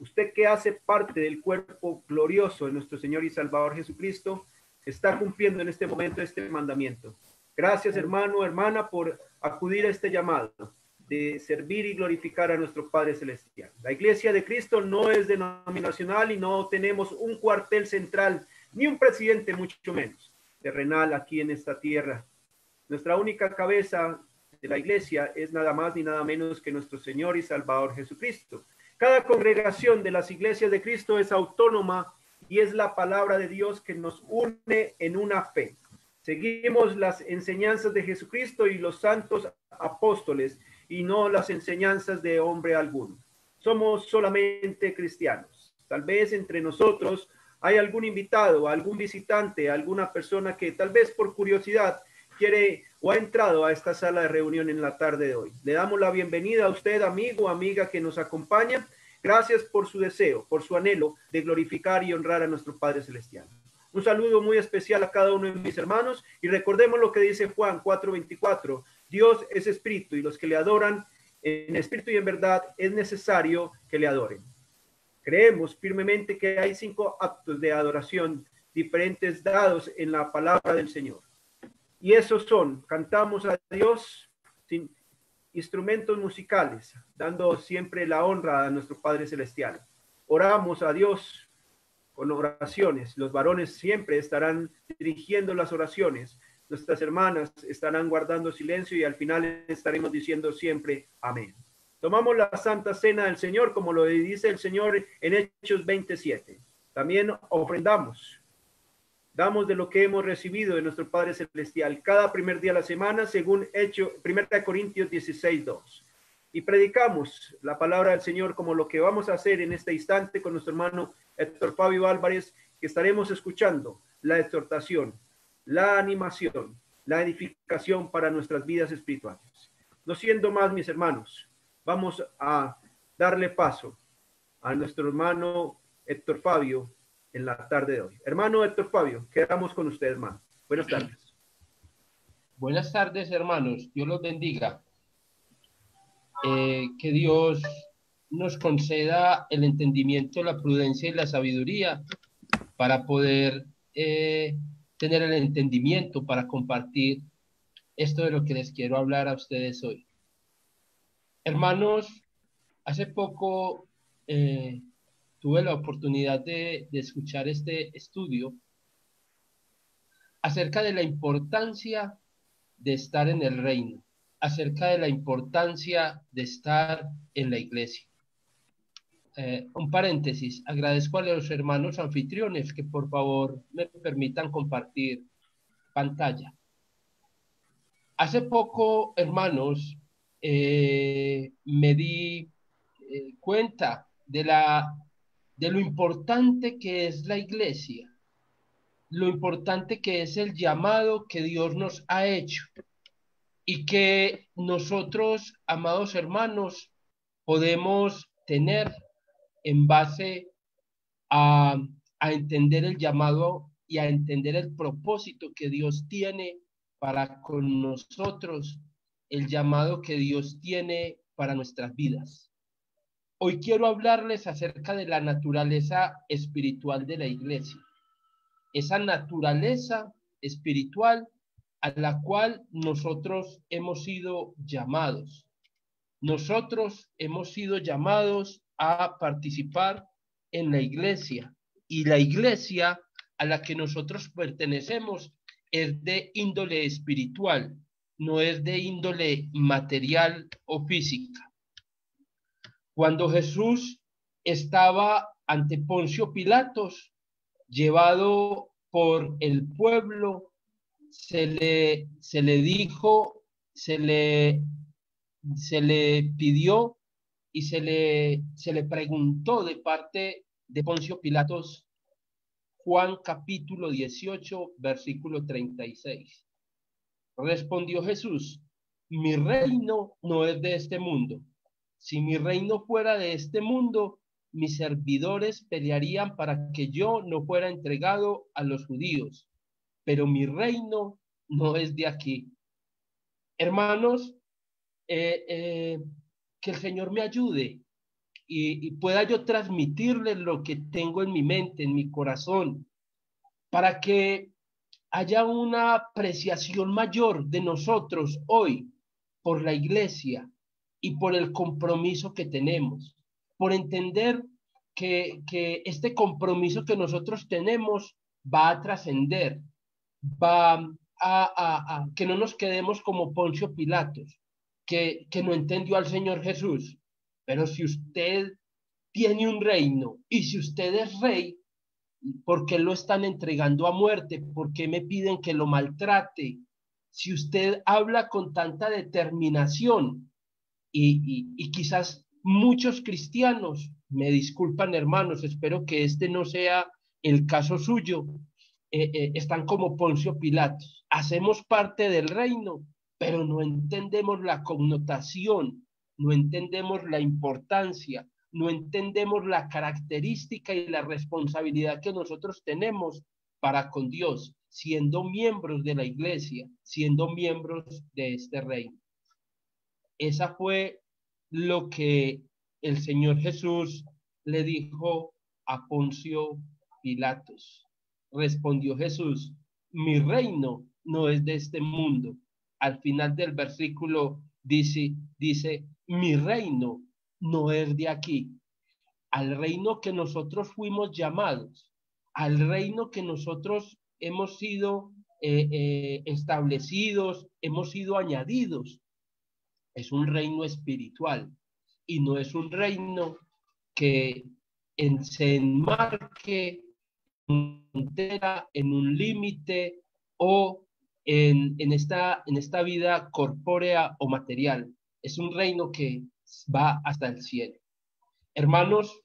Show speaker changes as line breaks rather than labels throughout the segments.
Usted que hace parte del cuerpo glorioso de nuestro Señor y Salvador Jesucristo, está cumpliendo en este momento este mandamiento. Gracias, hermano, hermana, por acudir a este llamado de servir y glorificar a nuestro Padre Celestial. La Iglesia de Cristo no es denominacional y no tenemos un cuartel central, ni un presidente, mucho menos, terrenal aquí en esta tierra. Nuestra única cabeza de la Iglesia es nada más ni nada menos que nuestro Señor y Salvador Jesucristo. Cada congregación de las iglesias de Cristo es autónoma y es la palabra de Dios que nos une en una fe. Seguimos las enseñanzas de Jesucristo y los santos apóstoles y no las enseñanzas de hombre alguno. Somos solamente cristianos. Tal vez entre nosotros hay algún invitado, algún visitante, alguna persona que tal vez por curiosidad quiere o ha entrado a esta sala de reunión en la tarde de hoy. Le damos la bienvenida a usted, amigo, amiga que nos acompaña. Gracias por su deseo, por su anhelo de glorificar y honrar a nuestro Padre Celestial. Un saludo muy especial a cada uno de mis hermanos y recordemos lo que dice Juan 4:24. Dios es espíritu y los que le adoran en espíritu y en verdad es necesario que le adoren. Creemos firmemente que hay 5 actos de adoración diferentes dados en la palabra del Señor. Y esos son, cantamos a Dios sin instrumentos musicales, dando siempre la honra a nuestro Padre Celestial. Oramos a Dios con oraciones. Los varones siempre estarán dirigiendo las oraciones. Nuestras hermanas estarán guardando silencio y al final estaremos diciendo siempre amén. Tomamos la Santa Cena del Señor, como lo dice el Señor en Hechos 27. También ofrendamos. Damos de lo que hemos recibido de nuestro Padre Celestial cada primer día de la semana, según Hecho 1 Corintios 16:2. Y predicamos la palabra del Señor como lo que vamos a hacer en este instante con nuestro hermano Héctor Fabio Álvarez, que estaremos escuchando la exhortación, la animación, la edificación para nuestras vidas espirituales. No siendo más, mis hermanos, vamos a darle paso a nuestro hermano Héctor Fabio en la tarde de hoy. Hermano Héctor Fabio, quedamos con usted, hermano. Buenas tardes.
Buenas tardes, hermanos. Dios los bendiga. Que Dios nos conceda el entendimiento, la prudencia y la sabiduría para poder tener el entendimiento para compartir esto de lo que les quiero hablar a ustedes hoy. Hermanos, hace poco tuve la oportunidad de escuchar este estudio acerca de la importancia de estar en el reino, acerca de la importancia de estar en la iglesia. Un paréntesis, agradezco a los hermanos anfitriones que por favor me permitan compartir pantalla. Hace poco, hermanos, me di cuenta de lo importante que es la iglesia, lo importante que es el llamado que Dios nos ha hecho y que nosotros, amados hermanos, podemos tener en base a, a entender el llamado y a entender el propósito que Dios tiene para con nosotros, el llamado que Dios tiene para nuestras vidas. Hoy quiero hablarles acerca de la naturaleza espiritual de la iglesia. Esa naturaleza espiritual a la cual nosotros hemos sido llamados. Nosotros hemos sido llamados a participar en la iglesia y la iglesia a la que nosotros pertenecemos es de índole espiritual, no es de índole material o física. Cuando Jesús estaba ante Poncio Pilatos, llevado por el pueblo, se le dijo, se le pidió y se le preguntó de parte de Poncio Pilatos, Juan capítulo 18, versículo 36. Respondió Jesús: mi reino no es de este mundo. Si mi reino fuera de este mundo, mis servidores pelearían para que yo no fuera entregado a los judíos, pero mi reino no es de aquí. Hermanos, que el Señor me ayude y pueda yo transmitirles lo que tengo en mi mente, en mi corazón, para que haya una apreciación mayor de nosotros hoy por la iglesia y por el compromiso que tenemos, por entender que este compromiso que nosotros tenemos va a trascender, va que no nos quedemos como Poncio Pilatos, que no entendió al Señor Jesús. Pero si usted tiene un reino y si usted es rey, ¿por qué lo están entregando a muerte? ¿Por qué me piden que lo maltrate? Si usted habla con tanta determinación y quizás muchos cristianos, me disculpan hermanos, espero que este no sea el caso suyo, están como Poncio Pilatos. Hacemos parte del reino, pero no entendemos la connotación, no entendemos la importancia, no entendemos la característica y la responsabilidad que nosotros tenemos para con Dios, siendo miembros de la iglesia, siendo miembros de este reino. Esa fue lo que el Señor Jesús le dijo a Poncio Pilatos. Respondió Jesús, mi reino no es de este mundo. Al final del versículo dice, mi reino no es de aquí. Al reino que nosotros fuimos llamados, al reino que nosotros hemos sido establecidos, hemos sido añadidos, es un reino espiritual y no es un reino que se enmarque en un límite o en esta vida corpórea o material. Es un reino que va hasta el cielo. Hermanos,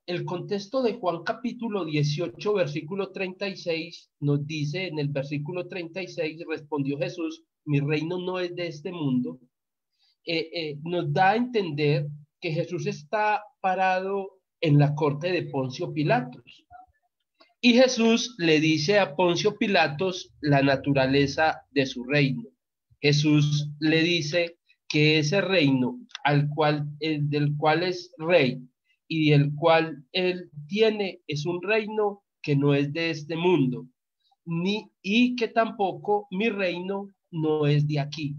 el contexto de Juan capítulo 18, versículo 36, nos dice en el versículo 36, respondió Jesús, mi reino no es de este mundo. Nos da a entender que Jesús está parado en la corte de Poncio Pilatos. Y Jesús le dice a Poncio Pilatos la naturaleza de su reino. Jesús le dice que ese reino del cual es rey y del cual él tiene es un reino que no es de este mundo, y que tampoco mi reino no es de aquí.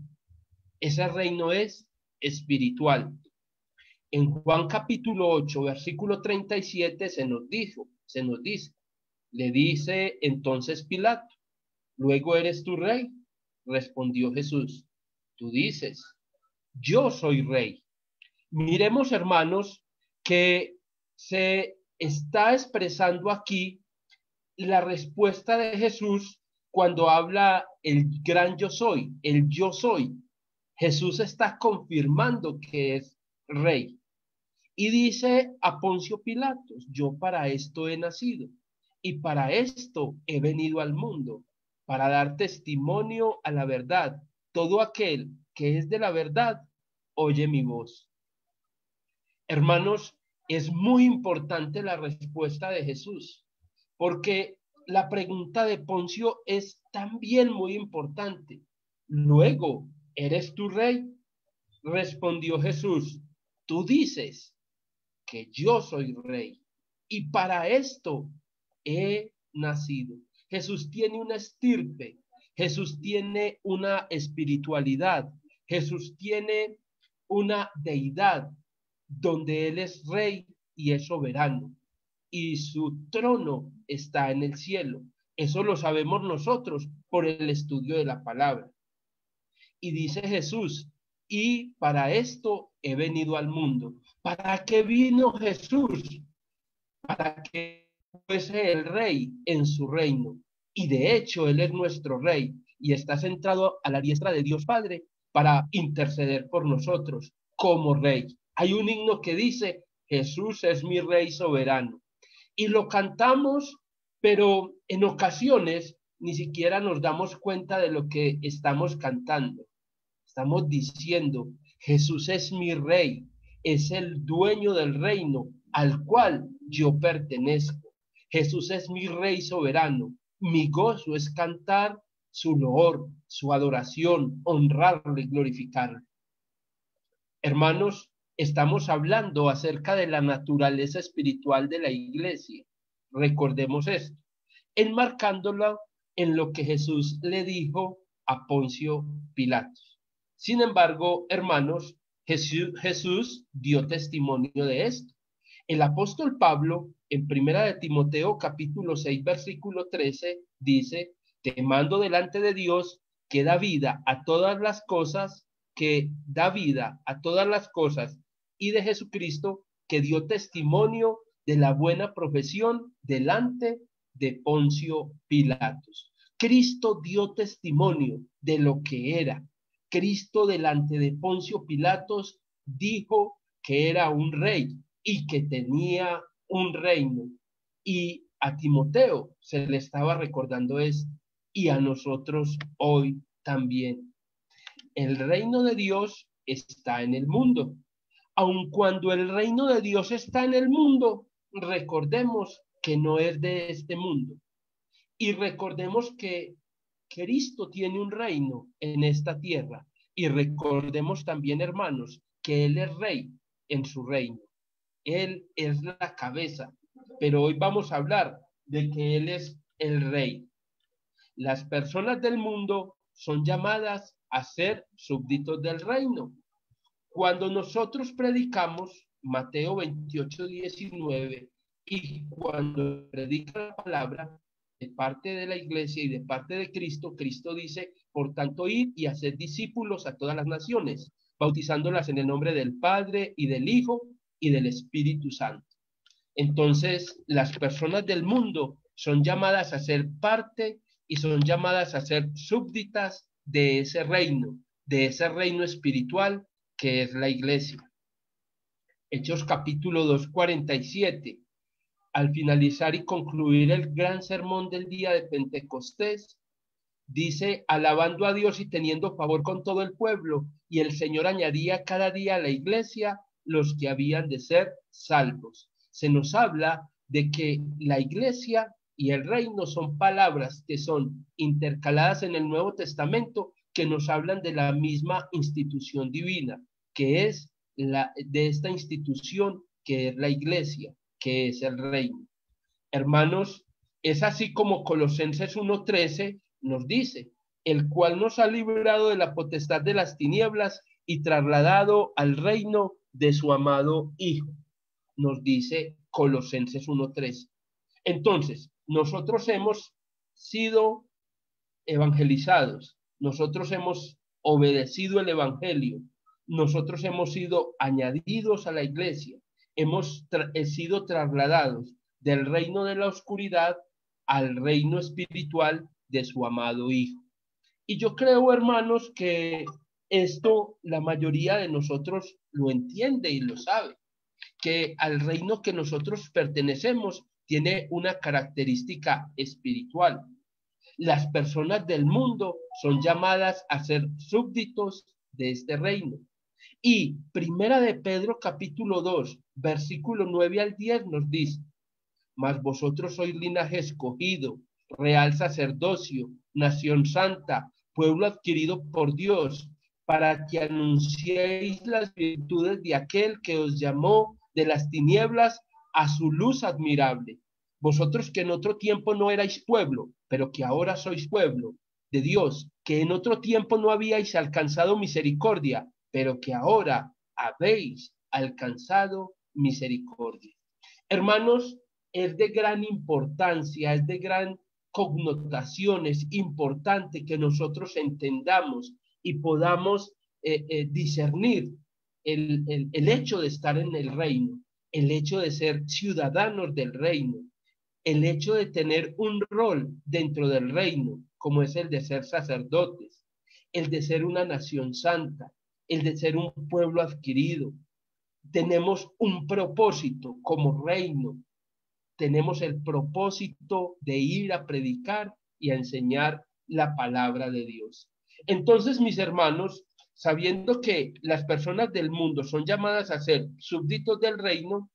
Ese reino es espiritual. En Juan capítulo 8, versículo 37 se nos dice, le dice entonces Pilato, ¿luego eres tu rey? Respondió Jesús, tú dices, yo soy rey. Miremos, hermanos, que se está expresando aquí la respuesta de Jesús cuando habla el gran yo soy, el yo soy. Jesús está confirmando que es rey. Y dice a Poncio Pilatos, yo para esto he nacido y para esto he venido al mundo, para dar testimonio a la verdad. Todo aquel que es de la verdad, oye mi voz. Hermanos, es muy importante la respuesta de Jesús, porque la pregunta de Poncio es también muy importante. Luego, ¿eres tu rey? Respondió Jesús, tú dices que yo soy rey y para esto he nacido. Jesús tiene una estirpe, Jesús tiene una espiritualidad, Jesús tiene una deidad donde Él es rey y es soberano y su trono está en el cielo. Eso lo sabemos nosotros por el estudio de la palabra. Y dice Jesús, y para esto he venido al mundo. ¿Para qué vino Jesús? Para que fuese el rey en su reino. Y de hecho, Él es nuestro rey y está sentado a la diestra de Dios Padre para interceder por nosotros como rey. Hay un himno que dice, Jesús es mi rey soberano. Y lo cantamos, pero en ocasiones ni siquiera nos damos cuenta de lo que estamos cantando. Estamos diciendo, Jesús es mi rey, es el dueño del reino al cual yo pertenezco. Jesús es mi rey soberano. Mi gozo es cantar su loor, su adoración, honrarle y glorificarle. Hermanos, estamos hablando acerca de la naturaleza espiritual de la iglesia. Recordemos esto, enmarcándola en lo que Jesús le dijo a Poncio Pilatos. Sin embargo, hermanos, Jesús dio testimonio de esto. El apóstol Pablo, en primera de Timoteo, capítulo 6, versículo 13, dice: te mando delante de Dios, que da vida a todas las cosas, y de Jesucristo, que dio testimonio de la buena profesión delante de Poncio Pilatos. Cristo dio testimonio de lo que era. Cristo delante de Poncio Pilatos dijo que era un rey y que tenía un reino. Y a Timoteo se le estaba recordando esto, y a nosotros hoy también. El reino de Dios está en el mundo. Aun cuando el reino de Dios está en el mundo, recordemos que no es de este mundo. Y recordemos que Cristo tiene un reino en esta tierra. Y recordemos también, hermanos, que Él es rey en su reino. Él es la cabeza. Pero hoy vamos a hablar de que Él es el rey. Las personas del mundo son llamadas a ser súbditos del reino. Cuando nosotros predicamos Mateo 28, 19, y cuando predica la palabra de parte de la iglesia y de parte de Cristo, Cristo dice: por tanto, id y haced discípulos a todas las naciones, bautizándolas en el nombre del Padre y del Hijo y del Espíritu Santo. Entonces, las personas del mundo son llamadas a ser parte y son llamadas a ser súbditas de ese reino espiritual que es la iglesia. Hechos capítulo 2, 47. Al finalizar y concluir el gran sermón del día de Pentecostés, dice: alabando a Dios y teniendo favor con todo el pueblo, y el Señor añadía cada día a la iglesia los que habían de ser salvos. Se nos habla de que la iglesia y el reino son palabras que son intercaladas en el Nuevo Testamento, que nos hablan de la misma institución divina, que es de esta institución que es la iglesia, que es el reino. Hermanos, es así como Colosenses 1:13 nos dice: el cual nos ha librado de la potestad de las tinieblas y trasladado al reino de su amado Hijo. Nos dice Colosenses 1:13. Entonces, nosotros hemos sido evangelizados, nosotros hemos obedecido el evangelio, nosotros hemos sido añadidos a la iglesia, hemos sido trasladados del reino de la oscuridad al reino espiritual de su amado Hijo. Y yo creo, hermanos, que esto la mayoría de nosotros lo entiende y lo sabe, que al reino que nosotros pertenecemos tiene una característica espiritual. Las personas del mundo son llamadas a ser súbditos de este reino. Y primera de Pedro capítulo 2, versículo 9 al 10 nos dice: mas vosotros sois linaje escogido, real sacerdocio, nación santa, pueblo adquirido por Dios, para que anunciéis las virtudes de aquel que os llamó de las tinieblas a su luz admirable. Vosotros que en otro tiempo no erais pueblo, pero que ahora sois pueblo de Dios, que en otro tiempo no habíais alcanzado misericordia, pero que ahora habéis alcanzado misericordia. Hermanos, es de gran importancia, es de gran connotación, es importante que nosotros entendamos y podamos discernir el hecho de estar en el reino, el hecho de ser ciudadanos del reino, el hecho de tener un rol dentro del reino, como es el de ser sacerdotes, el de ser una nación santa, el de ser un pueblo adquirido. Tenemos un propósito como reino, tenemos el propósito de ir a predicar y a enseñar la palabra de Dios. Entonces, mis hermanos, sabiendo que las personas del mundo son llamadas a ser súbditos del reino,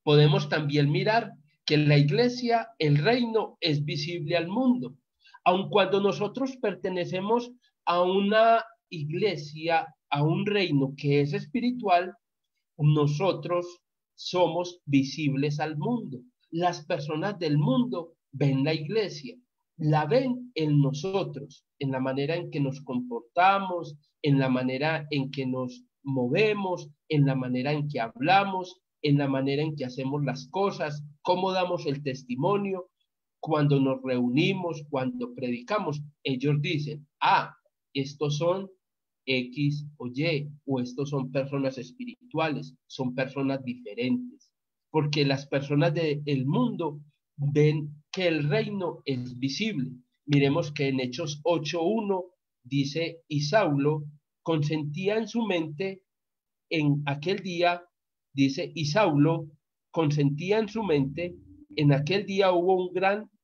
podemos también mirar que la iglesia, el reino, es visible al mundo. Aun cuando nosotros pertenecemos a una iglesia, a un reino que es espiritual, nosotros somos visibles al mundo. Las personas del mundo ven la iglesia, la ven en nosotros, en la manera en que nos comportamos, en la manera en que nos movemos, en la manera en que hablamos, en la manera en que hacemos las cosas, cómo damos el testimonio, cuando nos reunimos, cuando predicamos. Ellos dicen, estos son X o Y, o estos son personas espirituales, son personas diferentes, porque las personas del mundo ven que el reino es visible. Miremos que en Hechos 8:1 dice, y Saulo consentía en su mente en aquel día, dice, y Saulo consentía en su mente, en aquel día hubo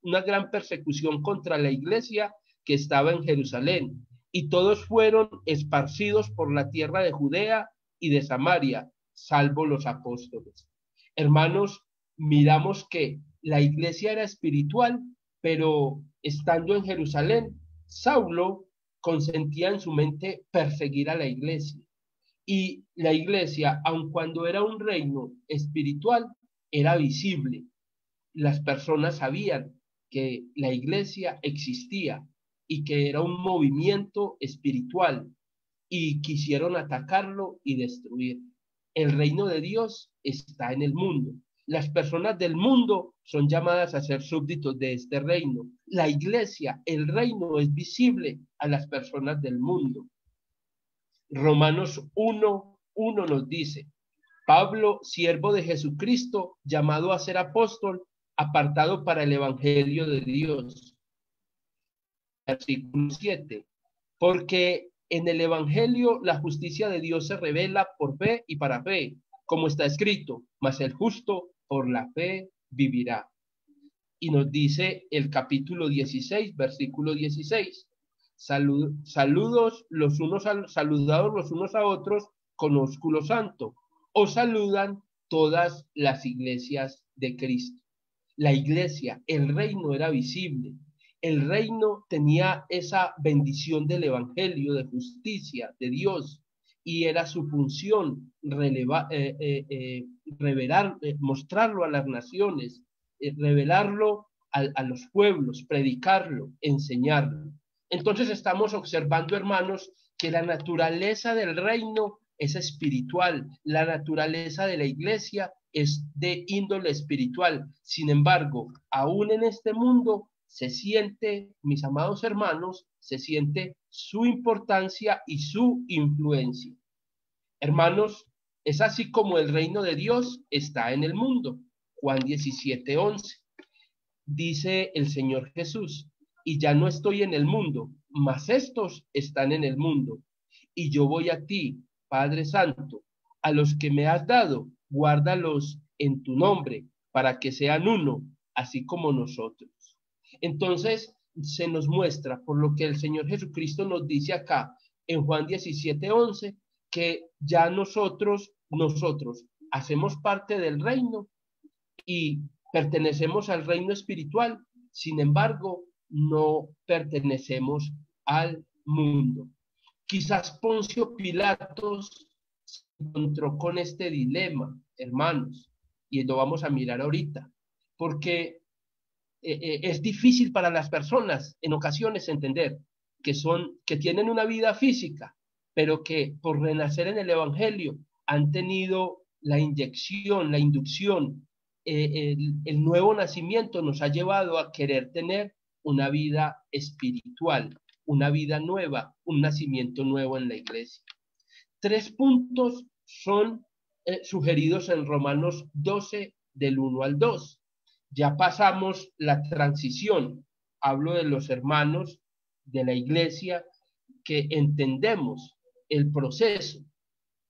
una gran persecución contra la iglesia que estaba en Jerusalén, y todos fueron esparcidos por la tierra de Judea y de Samaria, salvo los apóstoles. Hermanos, miramos que la iglesia era espiritual, pero estando en Jerusalén, Saulo consentía en su mente perseguir a la iglesia. Y la iglesia, aun cuando era un reino espiritual, era visible. Las personas sabían que la iglesia existía y que era un movimiento espiritual y quisieron atacarlo y destruir. El reino de Dios está en el mundo. Las personas del mundo son llamadas a ser súbditos de este reino. La iglesia, el reino es visible a las personas del mundo. Romanos 1:1 nos dice, Pablo, siervo de Jesucristo, llamado a ser apóstol, apartado para el evangelio de Dios. Versículo 7, porque en el evangelio la justicia de Dios se revela por fe y para fe, como está escrito, mas el justo por la fe vivirá. Y nos dice el capítulo 16, versículo 16, saludados los unos a otros con ósculo santo. Os saludan todas las iglesias de Cristo. La iglesia, el reino era visible. El reino tenía esa bendición del evangelio, de justicia, de Dios, y era su función revelar, mostrarlo a las naciones, revelarlo a los pueblos, predicarlo, enseñarlo. Entonces estamos observando, hermanos, que la naturaleza del reino es espiritual, la naturaleza de la iglesia es de índole espiritual. Sin embargo, aún en este mundo se siente, mis amados hermanos, se siente su importancia y su influencia. Hermanos, es así como el reino de Dios está en el mundo. Juan 17:11. Dice el Señor Jesús, y ya no estoy en el mundo, mas estos están en el mundo. Y yo voy a ti, Padre Santo, a los que me has dado, guárdalos en tu nombre, para que sean uno, así como nosotros. Entonces, se nos muestra, por lo que el Señor Jesucristo nos dice acá, en Juan 17:11, que ya nosotros hacemos parte del reino y pertenecemos al reino espiritual, sin embargo, no pertenecemos al mundo. Quizás Poncio Pilatos se encontró con este dilema, hermanos, y lo vamos a mirar ahorita, porque es difícil para las personas en ocasiones entender que tienen una vida física, pero que por renacer en el evangelio han tenido la inyección, la inducción, el nuevo nacimiento nos ha llevado a querer tener una vida espiritual, una vida nueva, un nacimiento nuevo en la iglesia. 3 puntos son sugeridos en Romanos 12, del 1 al 2. Ya pasamos la transición. Hablo de los hermanos de la iglesia que entendemos el proceso,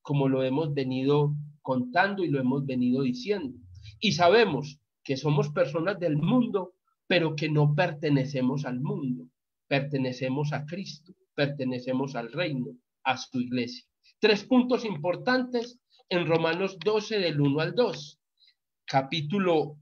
como lo hemos venido contando y lo hemos venido diciendo. Y sabemos que somos personas del mundo, pero que no pertenecemos al mundo. Pertenecemos a Cristo, pertenecemos al reino, a su iglesia. 3 puntos importantes en Romanos 12, del 1 al 2. Capítulo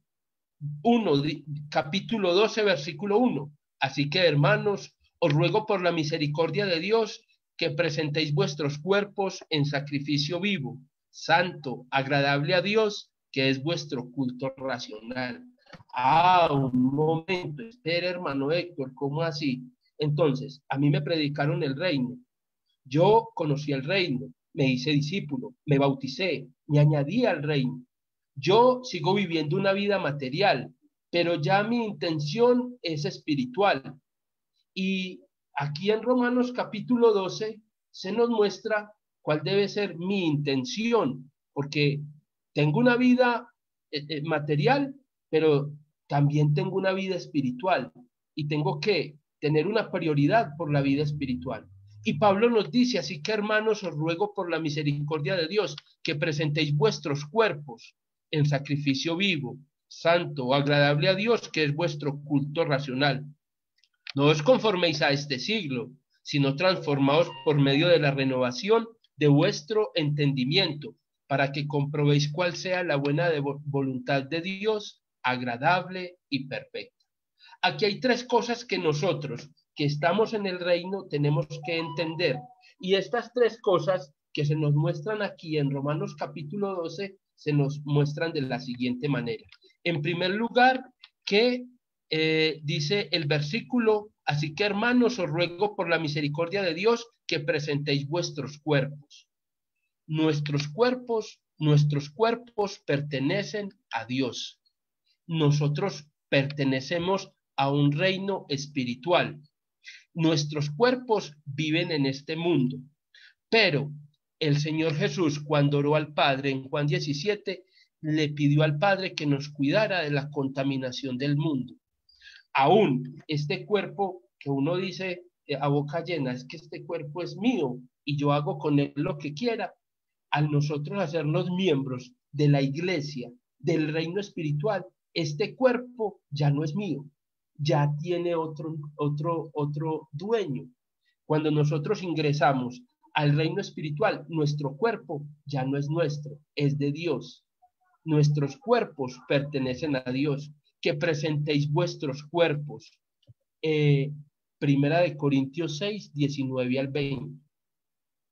12, versículo 1. Así que, hermanos, os ruego por la misericordia de Dios que presentéis vuestros cuerpos en sacrificio vivo, santo, agradable a Dios, que es vuestro culto racional. Un momento, espera, hermano Héctor, ¿cómo así? Entonces, a mí me predicaron el reino. Yo conocí el reino, me hice discípulo, me bauticé, me añadí al reino. Yo sigo viviendo una vida material, pero ya mi intención es espiritual. Y aquí en Romanos capítulo 12 se nos muestra cuál debe ser mi intención, porque tengo una vida material, pero también tengo una vida espiritual y tengo que tener una prioridad por la vida espiritual. Y Pablo nos dice, así que hermanos, os ruego por la misericordia de Dios que presentéis vuestros cuerpos en sacrificio vivo, santo, agradable a Dios, que es vuestro culto racional. No os conforméis a este siglo, sino transformaos por medio de la renovación de vuestro entendimiento, para que comprobéis cuál sea la buena voluntad de Dios, agradable y perfecta. Aquí hay tres cosas que nosotros, que estamos en el reino, tenemos que entender. Y estas tres cosas que se nos muestran aquí en Romanos capítulo 12, se nos muestran de la siguiente manera. En primer lugar, que dice el versículo, así que hermanos, os ruego por la misericordia de Dios que presentéis vuestros cuerpos. Nuestros cuerpos pertenecen a Dios. Nosotros pertenecemos a un reino espiritual. Nuestros cuerpos viven en este mundo, pero el Señor Jesús, cuando oró al Padre en Juan 17, le pidió al Padre que nos cuidara de la contaminación del mundo. Aún este cuerpo que uno dice a boca llena, es que este cuerpo es mío y yo hago con él lo que quiera, al nosotros hacernos miembros de la iglesia, del reino espiritual, este cuerpo ya no es mío, ya tiene otro dueño. Cuando nosotros ingresamos al reino espiritual, nuestro cuerpo ya no es nuestro, es de Dios. Nuestros cuerpos pertenecen a Dios. Que presentéis vuestros cuerpos. Primera de Corintios 6, 19 al 20.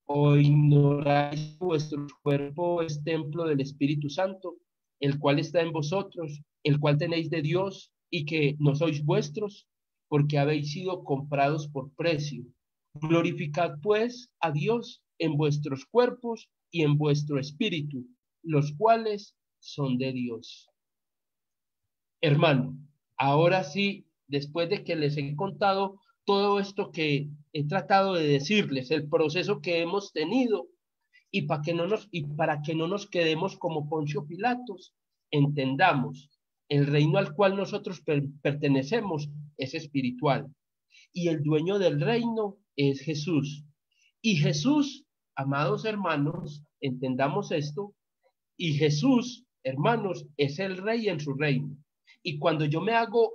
¿O ignoráis vuestro cuerpo es templo del Espíritu Santo, el cual está en vosotros, el cual tenéis de Dios, y que no sois vuestros, porque habéis sido comprados por precio? Glorificad pues a Dios en vuestros cuerpos y en vuestro espíritu, los cuales son de Dios. Hermano, ahora sí, después de que les he contado todo esto que he tratado de decirles, el proceso que hemos tenido, y para que no nos quedemos como Poncio Pilatos, entendamos, el reino al cual nosotros pertenecemos es espiritual, y el dueño del reino es Jesús. Y Jesús, amados hermanos, entendamos esto, y Jesús, hermanos, es el rey en su reino. Y cuando yo me hago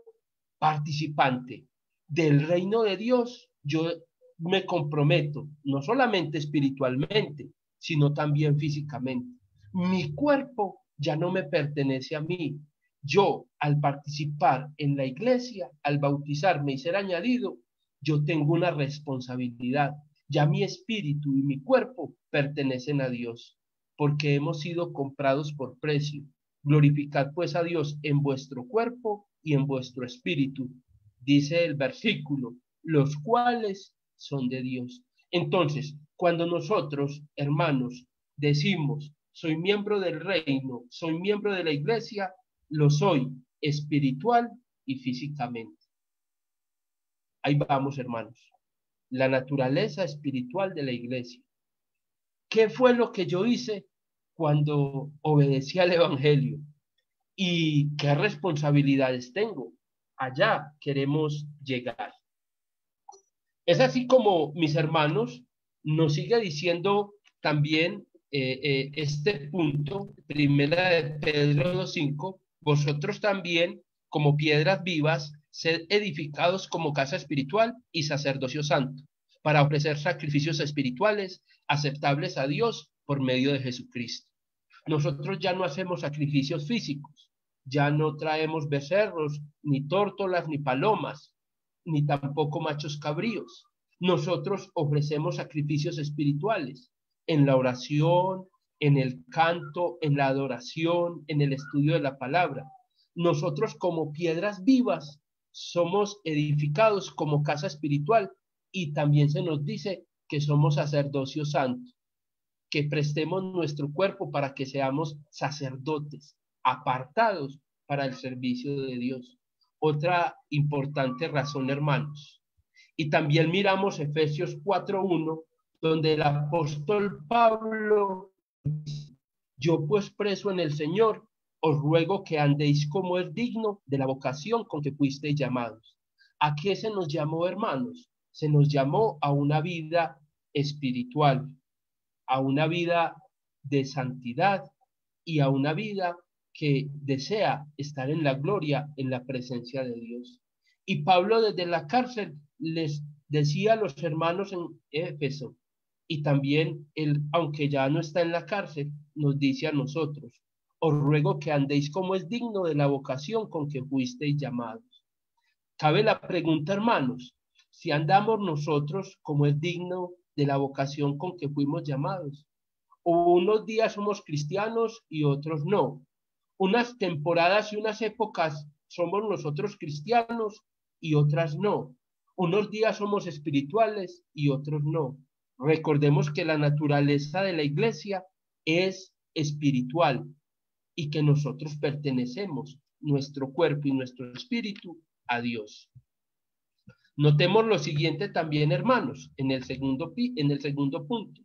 participante del reino de Dios, yo me comprometo, no solamente espiritualmente, sino también físicamente. Mi cuerpo ya no me pertenece a mí. Yo, al participar en la iglesia, al bautizarme y ser añadido, yo tengo una responsabilidad. Ya mi espíritu y mi cuerpo pertenecen a Dios, porque hemos sido comprados por precio. Glorificad pues a Dios en vuestro cuerpo y en vuestro espíritu, dice el versículo, los cuales son de Dios. Entonces, cuando nosotros, hermanos, decimos, soy miembro del reino, soy miembro de la iglesia, lo soy espiritual y físicamente. Ahí vamos, hermanos. La naturaleza espiritual de la iglesia. ¿Qué fue lo que yo hice cuando obedecí al Evangelio? ¿Y qué responsabilidades tengo? Allá queremos llegar. Es así como, mis hermanos, nos sigue diciendo también este punto, primera de Pedro 2:5, vosotros también, como piedras vivas, sed edificados como casa espiritual y sacerdocio santo, para ofrecer sacrificios espirituales aceptables a Dios por medio de Jesucristo. Nosotros ya no hacemos sacrificios físicos, ya no traemos becerros, ni tórtolas, ni palomas, ni tampoco machos cabríos. Nosotros ofrecemos sacrificios espirituales en la oración, en el canto, en la adoración, en el estudio de la palabra. Nosotros como piedras vivas somos edificados como casa espiritual y también se nos dice que somos sacerdocio santo, que prestemos nuestro cuerpo para que seamos sacerdotes apartados para el servicio de Dios. Otra importante razón, hermanos. Y también miramos Efesios 4:1, donde el apóstol Pablo dice: yo pues preso en el Señor, os ruego que andéis como es digno de la vocación con que fuisteis llamados. ¿A qué se nos llamó, hermanos? Se nos llamó a una vida espiritual, a una vida de santidad y a una vida que desea estar en la gloria, en la presencia de Dios. Y Pablo desde la cárcel les decía a los hermanos en Éfeso, y también él, aunque ya no está en la cárcel, nos dice a nosotros: os ruego que andéis como es digno de la vocación con que fuisteis llamados. Cabe la pregunta, hermanos, si andamos nosotros como es digno de la vocación con que fuimos llamados. O unos días somos cristianos y otros no. Unas temporadas y unas épocas somos nosotros cristianos y otras no. Unos días somos espirituales y otros no. Recordemos que la naturaleza de la iglesia es espiritual y que nosotros pertenecemos, nuestro cuerpo y nuestro espíritu, a Dios. Notemos lo siguiente también, hermanos, en el segundo punto.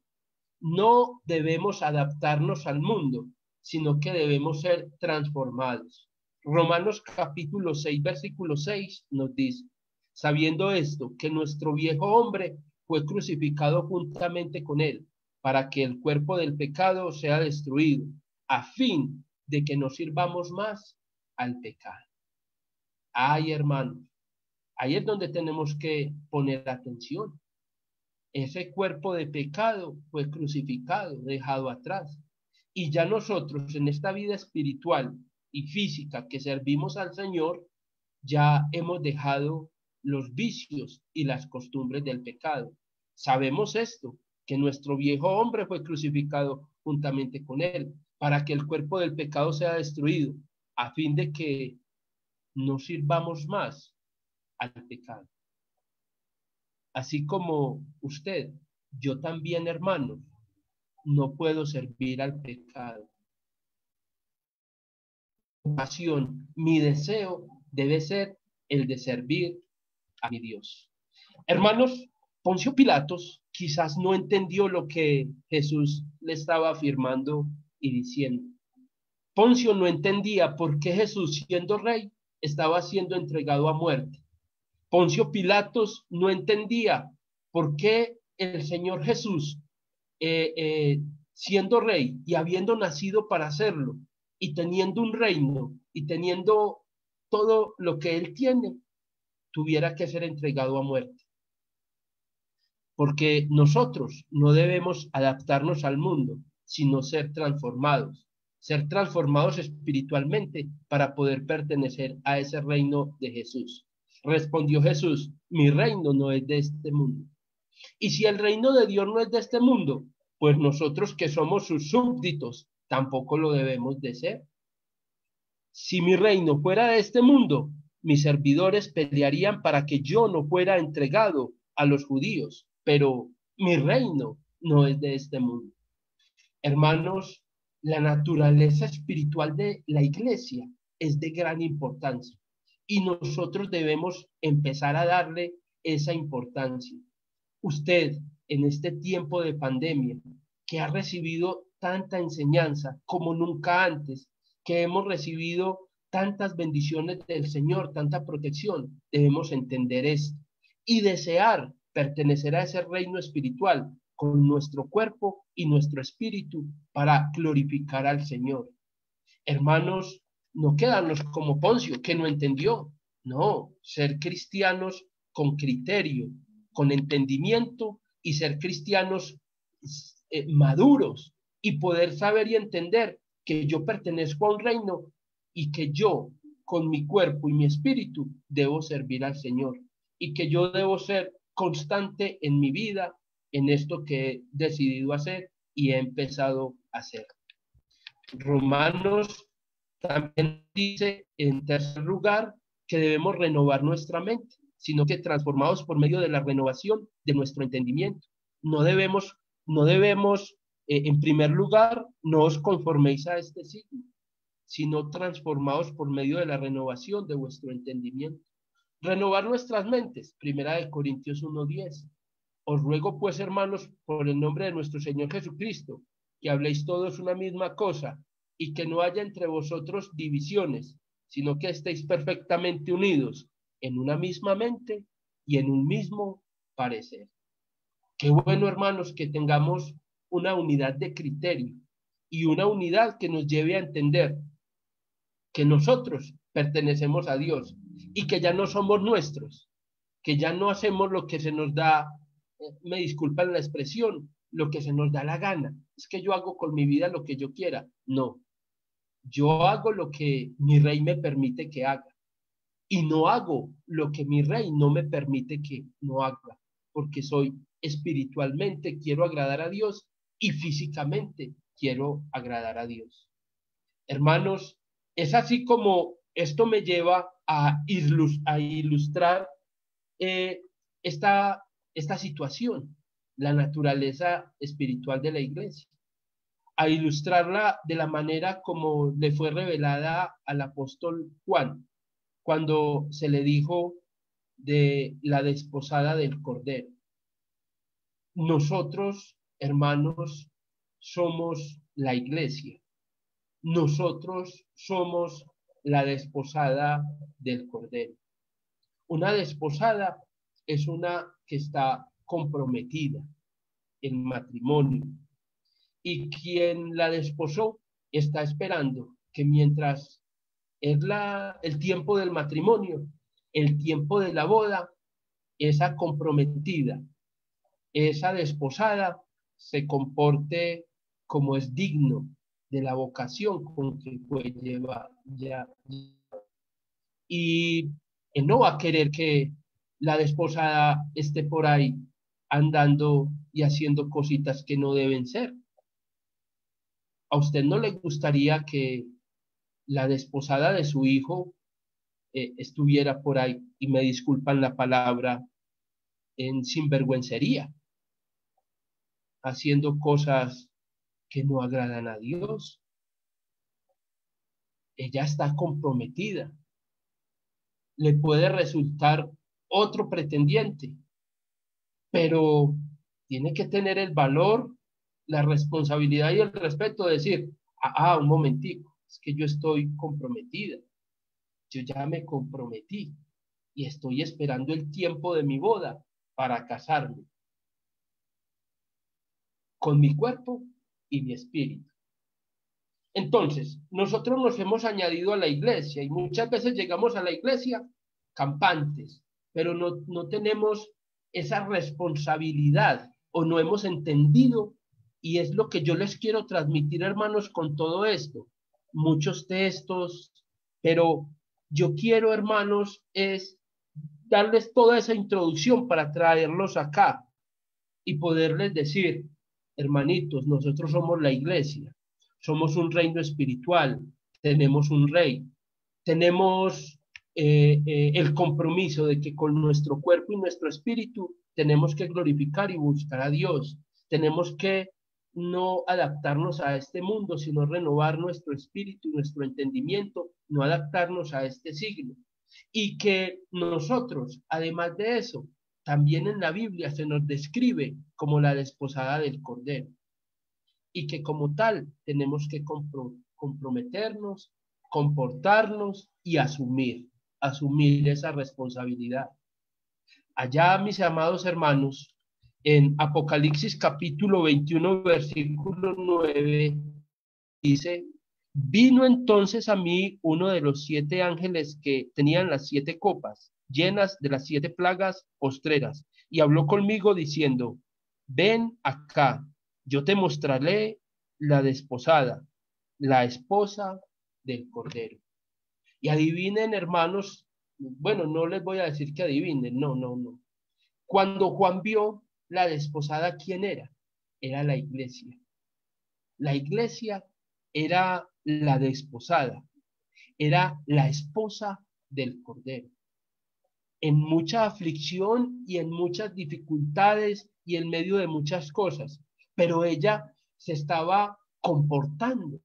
No debemos adaptarnos al mundo, sino que debemos ser transformados. Romanos capítulo 6, versículo 6 nos dice: sabiendo esto, que nuestro viejo hombre fue crucificado juntamente con él, para que el cuerpo del pecado sea destruido, a fin de que no sirvamos más al pecado. Ay, hermanos, ahí es donde tenemos que poner atención. Ese cuerpo de pecado fue crucificado, dejado atrás. Y ya nosotros en esta vida espiritual y física que servimos al Señor, ya hemos dejado los vicios y las costumbres del pecado. Sabemos esto, que nuestro viejo hombre fue crucificado juntamente con él, para que el cuerpo del pecado sea destruido, a fin de que no sirvamos más al pecado. Así como usted, yo también, hermanos, no puedo servir al pecado. Mi deseo debe ser el de servir a mi Dios. Hermanos, Poncio Pilatos quizás no entendió lo que Jesús le estaba afirmando y diciendo. Poncio no entendía por qué Jesús, siendo rey, estaba siendo entregado a muerte. Poncio Pilatos no entendía por qué el Señor Jesús, siendo rey y habiendo nacido para hacerlo, y teniendo un reino y teniendo todo lo que él tiene, tuviera que ser entregado a muerte. Porque nosotros no debemos adaptarnos al mundo, sino ser transformados espiritualmente para poder pertenecer a ese reino de Jesús. Respondió Jesús: mi reino no es de este mundo. Y si el reino de Dios no es de este mundo, pues nosotros que somos sus súbditos, tampoco lo debemos de ser. Si mi reino fuera de este mundo, mis servidores pelearían para que yo no fuera entregado a los judíos, pero mi reino no es de este mundo. Hermanos, la naturaleza espiritual de la iglesia es de gran importancia y nosotros debemos empezar a darle esa importancia. Usted, en este tiempo de pandemia, que ha recibido tanta enseñanza como nunca antes, que hemos recibido tantas bendiciones del Señor, tanta protección, debemos entender esto y desear pertenecer a ese reino espiritual con nuestro cuerpo y nuestro espíritu para glorificar al Señor. Hermanos, no quedarnos como Poncio, que no entendió. No, ser cristianos con criterio, con entendimiento y ser cristianos maduros y poder saber y entender que yo pertenezco a un reino y que yo con mi cuerpo y mi espíritu debo servir al Señor y que yo debo ser constante en mi vida, en esto que he decidido hacer y he empezado a hacer. Romanos también dice, en tercer lugar, que debemos renovar nuestra mente, sino que transformados por medio de la renovación de nuestro entendimiento. No debemos, en primer lugar, no os conforméis a este siglo, sino transformados por medio de la renovación de vuestro entendimiento. Renovar nuestras mentes, 1 Corintios 1:10. Os ruego pues, hermanos, por el nombre de nuestro Señor Jesucristo, que habléis todos una misma cosa, y que no haya entre vosotros divisiones, sino que estéis perfectamente unidos en una misma mente y en un mismo parecer. Qué bueno, hermanos, que tengamos una unidad de criterio y una unidad que nos lleve a entender que nosotros pertenecemos a Dios y que ya no somos nuestros, que ya no hacemos lo que se nos da, me disculpan la expresión, lo que se nos da la gana. Es que yo hago con mi vida lo que yo quiera. No, yo hago lo que mi rey me permite que haga y no hago lo que mi rey no me permite que no haga, porque soy espiritualmente, quiero agradar a Dios y físicamente quiero agradar a Dios. Hermanos, es así como esto me lleva a ilustrar esta situación, la naturaleza espiritual de la iglesia, a ilustrarla de la manera como le fue revelada al apóstol Juan, cuando se le dijo de la desposada del Cordero. Nosotros, hermanos, somos la iglesia. Nosotros somos la desposada del Cordero. Una desposada es una que está comprometida en matrimonio y quien la desposó está esperando que mientras es el tiempo del matrimonio, el tiempo de la boda, esa comprometida, esa desposada se comporte como es digno de la vocación con que fue llevada. Y él no va a querer que la desposada esté por ahí andando y haciendo cositas que no deben ser. ¿A usted no le gustaría que la desposada de su hijo estuviera por ahí, y me disculpan la palabra, en sinvergüencería, haciendo cosas que no agradan a Dios? Ella está comprometida. Le puede resultar otro pretendiente, pero tiene que tener el valor, la responsabilidad y el respeto de decir, un momentico, es que yo estoy comprometida, yo ya me comprometí y estoy esperando el tiempo de mi boda para casarme con mi cuerpo y mi espíritu. Entonces, nosotros nos hemos añadido a la iglesia y muchas veces llegamos a la iglesia campantes, pero no tenemos esa responsabilidad o no hemos entendido, y es lo que yo les quiero transmitir, hermanos, con todo esto. Muchos textos, pero yo quiero, hermanos, es darles toda esa introducción para traerlos acá y poderles decir, hermanitos, nosotros somos la iglesia, somos un reino espiritual, tenemos un rey, tenemos el compromiso de que con nuestro cuerpo y nuestro espíritu tenemos que glorificar y buscar a Dios, tenemos que no adaptarnos a este mundo, sino renovar nuestro espíritu y nuestro entendimiento, no adaptarnos a este siglo. Y que nosotros, además de eso, también en la Biblia se nos describe como la desposada del Cordero. Y que como tal tenemos que comprometernos, comportarnos y asumir esa responsabilidad. Allá, mis amados hermanos, en Apocalipsis capítulo 21, versículo 9, dice, vino entonces a mí uno de los 7 ángeles que tenían las 7 copas, llenas de las 7 plagas postreras, y habló conmigo diciendo, ven acá, yo te mostraré la desposada, la esposa del Cordero. Y adivinen, hermanos, bueno, no les voy a decir que adivinen, no. Cuando Juan vio la desposada, ¿quién era? Era la iglesia. La iglesia era la desposada, era la esposa del Cordero. En mucha aflicción y en muchas dificultades y en medio de muchas cosas, pero ella se estaba comportando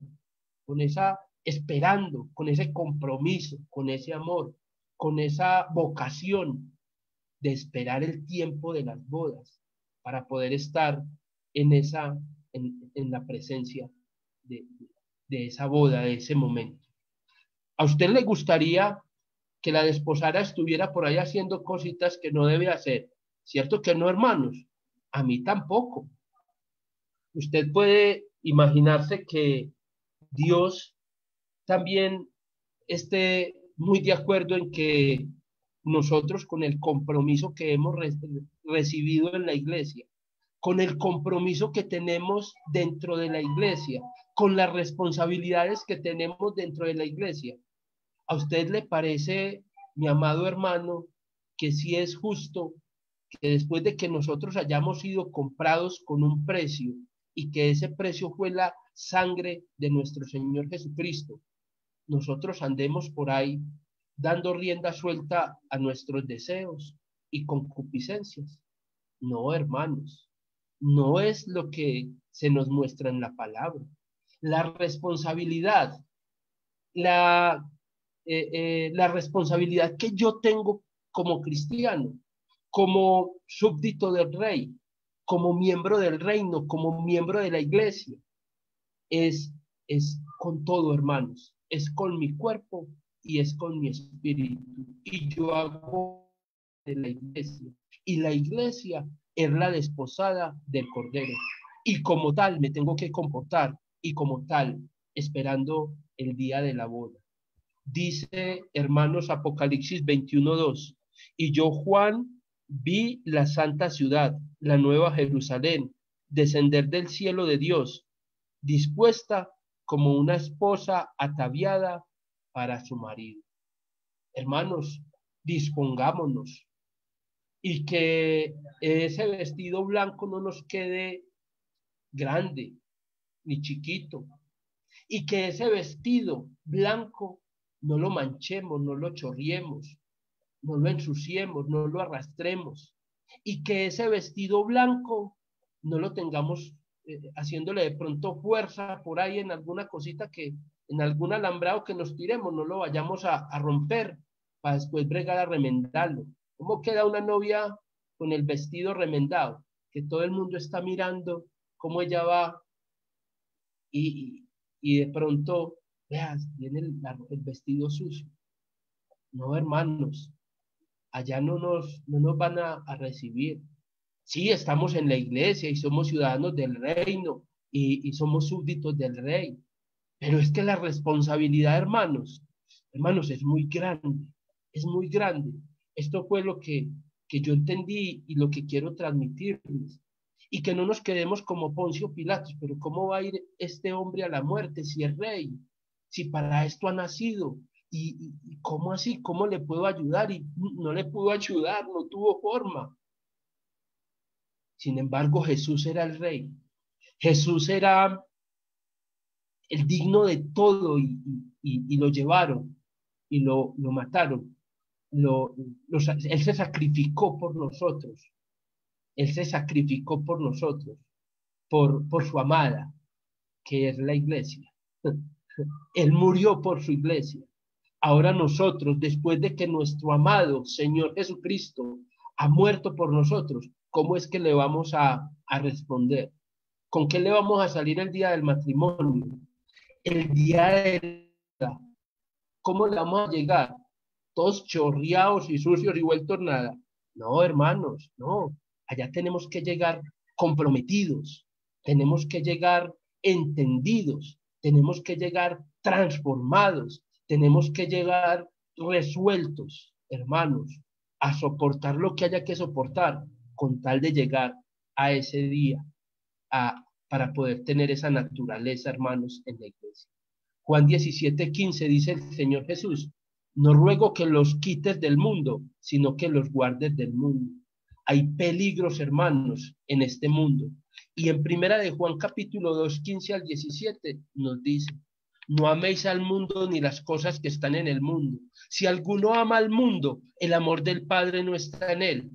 con esa, esperando, con ese compromiso, con ese amor, con esa vocación de esperar el tiempo de las bodas para poder estar en esa, en la presencia de esa boda, de ese momento. ¿A usted le gustaría que la desposada estuviera por ahí haciendo cositas que no debe hacer? ¿Cierto que no, hermanos? A mí tampoco. Usted puede imaginarse que Dios también esté muy de acuerdo en que nosotros, con el compromiso que hemos recibido en la iglesia, con el compromiso que tenemos dentro de la iglesia, con las responsabilidades que tenemos dentro de la iglesia, ¿a usted le parece, mi amado hermano, que sí es justo que después de que nosotros hayamos sido comprados con un precio y que ese precio fue la sangre de nuestro Señor Jesucristo, nosotros andemos por ahí dando rienda suelta a nuestros deseos y concupiscencias? No, hermanos, no es lo que se nos muestra en la palabra. La responsabilidad, la, la responsabilidad que yo tengo como cristiano, como súbdito del rey, como miembro del reino, como miembro de la iglesia, es con todo, hermanos, es con mi cuerpo y es con mi espíritu. Y yo hago de la iglesia. Y la iglesia es la desposada del Cordero. Y como tal me tengo que comportar y como tal esperando el día de la boda. Dice, hermanos, Apocalipsis 21:2, y yo, Juan, vi la santa ciudad, la nueva Jerusalén, descender del cielo de Dios, dispuesta como una esposa ataviada para su marido. Hermanos, dispongámonos y que ese vestido blanco no nos quede grande ni chiquito, y que ese vestido blanco no lo manchemos, no lo chorriemos, no lo ensuciemos, no lo arrastremos, y que ese vestido blanco no lo tengamos haciéndole de pronto fuerza por ahí en alguna cosita que, en algún alambrado que nos tiremos, no lo vayamos a romper para después bregar a remendarlo. ¿Cómo queda una novia con el vestido remendado? Que todo el mundo está mirando cómo ella va y de pronto, veas, viene el vestido sucio. No, hermanos, allá no nos van a recibir. Sí, estamos en la iglesia y somos ciudadanos del reino y somos súbditos del rey, pero es que la responsabilidad, hermanos, es muy grande, es muy grande. Esto fue lo que yo entendí y lo que quiero transmitirles. Y que no nos quedemos como Poncio Pilatos, pero ¿cómo va a ir este hombre a la muerte si es rey? Si para esto ha nacido. ¿Y cómo así? ¿Cómo le puedo ayudar? Y no le pudo ayudar, no tuvo forma. Sin embargo, Jesús era el rey. Jesús era el digno de todo y lo llevaron y lo mataron. Él se sacrificó por nosotros. Él se sacrificó por nosotros, por su amada, que es la iglesia. Él murió por su iglesia. Ahora nosotros, después de que nuestro amado Señor Jesucristo ha muerto por nosotros, ¿cómo es que le vamos a responder? ¿Con qué le vamos a salir el día del matrimonio? El día de la... ¿Cómo le vamos a llegar? Todos chorreados y sucios y vueltos nada. No, hermanos, no. Allá tenemos que llegar comprometidos, tenemos que llegar entendidos, tenemos que llegar transformados, tenemos que llegar resueltos, hermanos, a soportar lo que haya que soportar con tal de llegar a ese día, para poder tener esa naturaleza, hermanos, en la iglesia. Juan 17:15 dice el Señor Jesús, no ruego que los quites del mundo, sino que los guardes del mundo. Hay peligros, hermanos, en este mundo. Y en Primera de Juan capítulo 2, 15 al 17 nos dice: no améis al mundo ni las cosas que están en el mundo. Si alguno ama al mundo, el amor del Padre no está en él.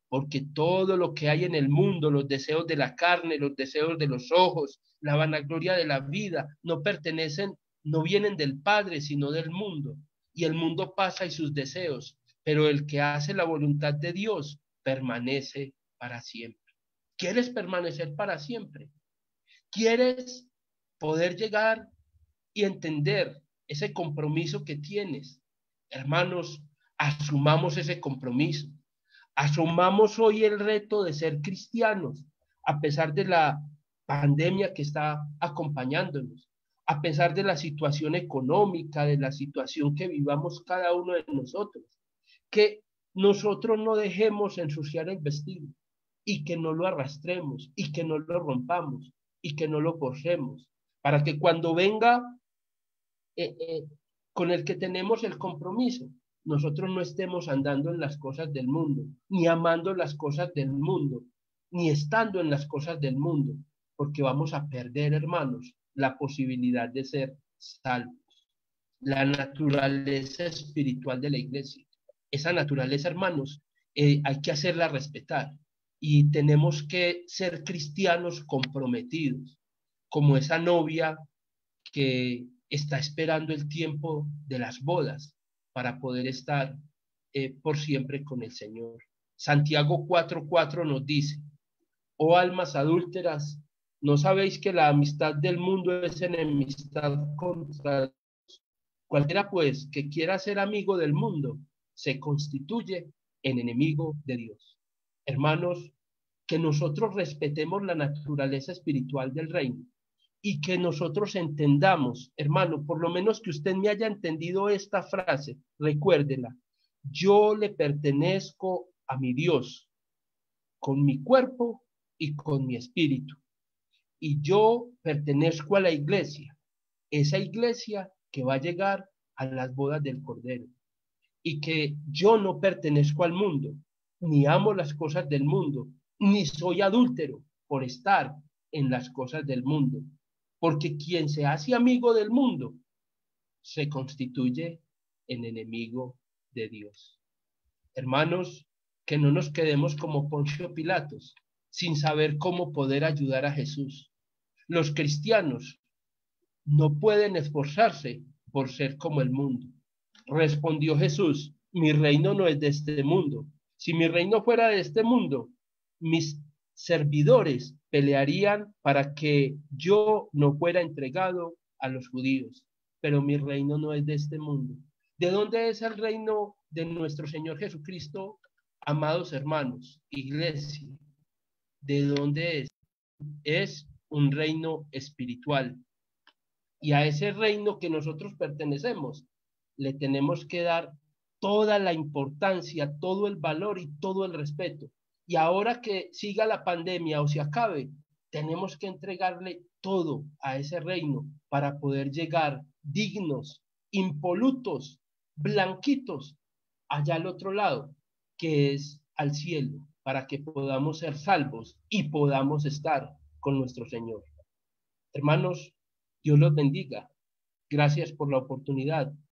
Porque todo lo que hay en el mundo, los deseos de la carne, los deseos de los ojos, la vanagloria de la vida, no pertenecen, no vienen del Padre, sino del mundo. Y el mundo pasa y sus deseos, pero el que hace la voluntad de Dios permanece para siempre. ¿Quieres permanecer para siempre? ¿Quieres poder llegar y entender ese compromiso que tienes? Hermanos, asumamos ese compromiso. Asumamos hoy el reto de ser cristianos, a pesar de la pandemia que está acompañándonos, a pesar de la situación económica, de la situación que vivamos cada uno de nosotros, que nosotros no dejemos ensuciar el vestido y que no lo arrastremos y que no lo rompamos y que no lo forcemos, para que cuando venga con el que tenemos el compromiso, nosotros no estemos andando en las cosas del mundo, ni amando las cosas del mundo, ni estando en las cosas del mundo, porque vamos a perder, hermanos, la posibilidad de ser salvos. La naturaleza espiritual de la iglesia, esa naturaleza, hermanos, hay que hacerla respetar y tenemos que ser cristianos comprometidos, como esa novia que está esperando el tiempo de las bodas para poder estar por siempre con el Señor. Santiago 4:4 nos dice: oh almas adúlteras, ¿no sabéis que la amistad del mundo es enemistad contra Dios? Cualquiera pues que quiera ser amigo del mundo se constituye en enemigo de Dios. Hermanos, que nosotros respetemos la naturaleza espiritual del reino y que nosotros entendamos, hermano, por lo menos que usted me haya entendido esta frase, recuérdela: yo le pertenezco a mi Dios con mi cuerpo y con mi espíritu, y yo pertenezco a la iglesia, esa iglesia que va a llegar a las bodas del Cordero, y que yo no pertenezco al mundo, ni amo las cosas del mundo, ni soy adúltero por estar en las cosas del mundo, porque quien se hace amigo del mundo se constituye en enemigo de Dios. Hermanos, que no nos quedemos como Poncio Pilatos, sin saber cómo poder ayudar a Jesús. Los cristianos no pueden esforzarse por ser como el mundo. Respondió Jesús: mi reino no es de este mundo. Si mi reino fuera de este mundo, mis servidores pelearían para que yo no fuera entregado a los judíos, pero mi reino no es de este mundo. ¿De dónde es el reino de nuestro Señor Jesucristo, amados hermanos, iglesia? ¿De dónde es? Es un reino espiritual. Y a ese reino que nosotros pertenecemos, le tenemos que dar toda la importancia, todo el valor y todo el respeto. Y ahora que siga la pandemia o se acabe, tenemos que entregarle todo a ese reino para poder llegar dignos, impolutos, blanquitos, allá al otro lado, que es al cielo, para que podamos ser salvos y podamos estar con nuestro Señor. Hermanos, Dios los bendiga. Gracias por la oportunidad